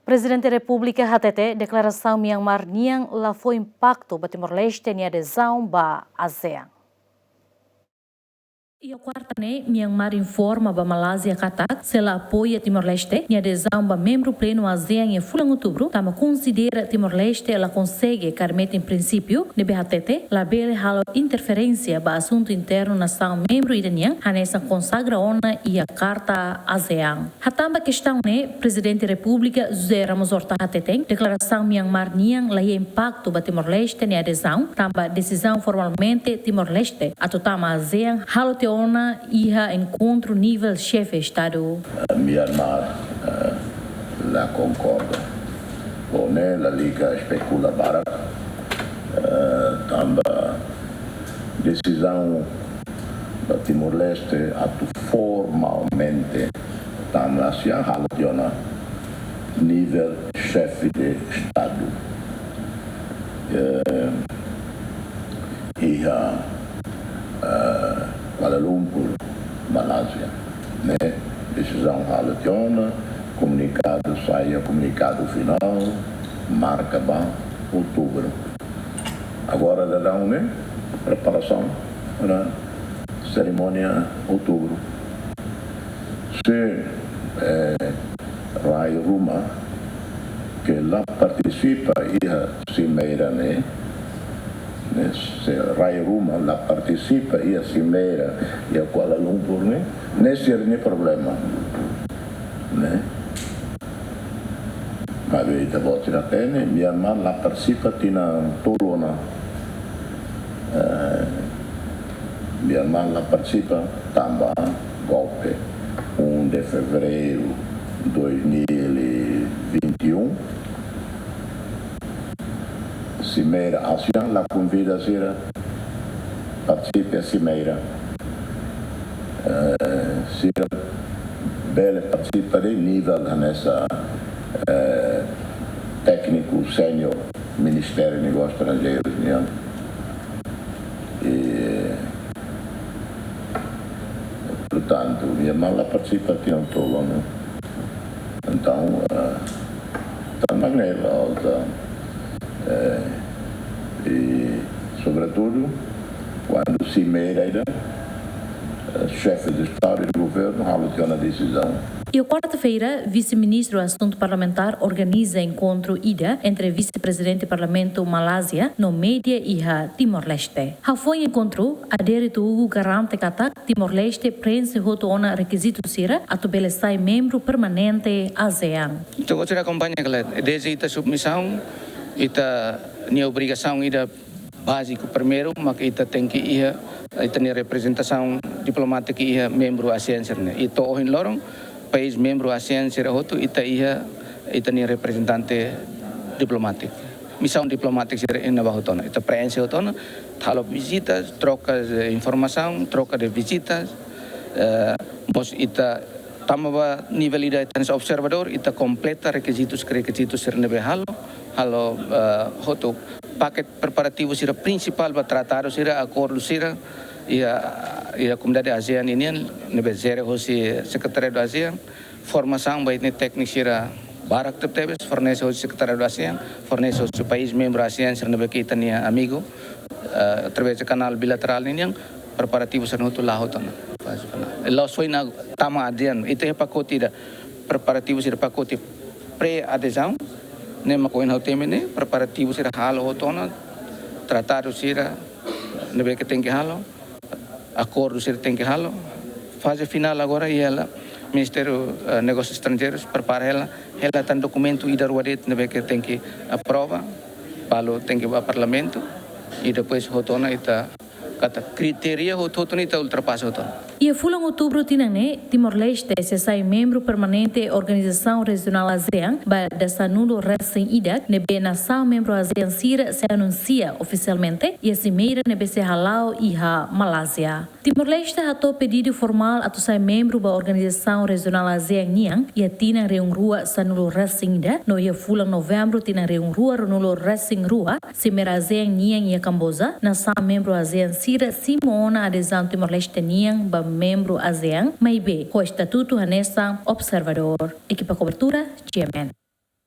Presidente da República HTT declaração Myanmar niang lá foi impacto para Timor-Leste em adesão ba ASEAN. E a quarta, Myanmar informa a Malásia Qatar se ela apoia Timor-Leste em adesão a membro pleno ASEAN em outubro, tama considera Timor-Leste ela consegue carmete em princípio de BHTT, la bele halo interferência ba assunto interno nação membro iranian, hanessa consagra ona e a carta ASEAN. Hatamba questão Presidente da República José Ramos Horta HTT, declaração Myanmar niang la impacto ba Timor-Leste em adesão, tamba decisão formalmente Timor-Leste, atotama ASEAN, halo ona iha encontro nível chefe Estado. Myanmar la concorda con la Liga Especula Barat, tamba decisão da Timor-Leste atu formalmente tamba ASEAN halo nível chefe de Estado. Iha Kuala Lumpur, Malásia, decisão halationa, comunicado final, marca bem, outubro. Agora dá preparação para cerimônia outubro. Se Rai Ruma, que lá participa e cimeira, se Rai Ruma lá participa e a cimeira e a Kuala Lumpur, nesse é problema, mas kita buat tidak ini Myanmar lá participa tina turuna, Myanmar lá participa também golpe 1 de fevereiro 2021. Cimeira ASEAN la convida a participe a cimeira. Sira bele participa de nível nessa técnico sênior Ministério de Negócios Estrangeiros e portanto Myanmar la participa tinha todo, então também alta. E, sobretudo, quando cimeira chefe de Estado e de Governo halationa a decisão. E a quarta-feira, vice-ministro do Assunto Parlamentar organiza encontro ida entre vice-presidente do Parlamento Malásia, no Média e a Timor-Leste. A foi encontro, aderido Hugo garante que Timor-Leste preenche ona requisito sira a tobelesai membro permanente ASEAN. Então, você acompanha, desde esta submissão, ita minha obrigação ida básico primeiro, mas ita tem que ir ita minha representação diplomática ia membro ASEAN serne. Ito ohin lorong país membro ASEAN sira hotu ita minha representante diplomático. Missão diplomática sira ina bahotona. Ita preenche hotona, talo visitas, trocas de informação, troca de visitas, mos ita tamaba nível ida ita observador, ita completa requisitos serne behalo. Halo hotu paket preparativo sira principal para tratado sira acordo sira e a comunidade ASEAN ini nebe zere hosi secretariado ASEAN formação baik técnico sira barak tebes fornece hosi secretariado ASEAN fornece hosi país membro ASEAN sira nebe kita nia amigo através de canal bilateral ini preparativo sira hotu la hotona lo soina tama ASEAN itu pacote da preparativo sira pacote pré-adesão nema ko inhau temene preparativo sira halo hotona tratado sira nebe que tem que halo acordo sira tem que halo fase final agora e ela Ministério Negócios Estrangeiros prepara ela tem documento ida ruadet nebe que tem que aprova palo tem que ir ao parlamento e depois hotona ita kata kriteria hotona ita ultrapassa hotona. E a fulang outubro tinang Timor-Leste se sai membro permanente Organização Regional ASEAN da sanudo recém idak nebe nação membro ASEAN sira se anuncia oficialmente e a cimeira nebe se halau e a Malásia. Timor-Leste hatou pedido formal a sai membro da Organização Regional ASEAN niang e a tinang reung rua sanudo recém ida no ia fulang novembro tinang reung rua renulo recém rua cimeira ASEAN niang e a Camboja nação membro ASEAN sira simona adesão Timor-Leste niang ba membro ASEAN, mas com o estatuto Hanessa Observador. Equipa cobertura, GMN.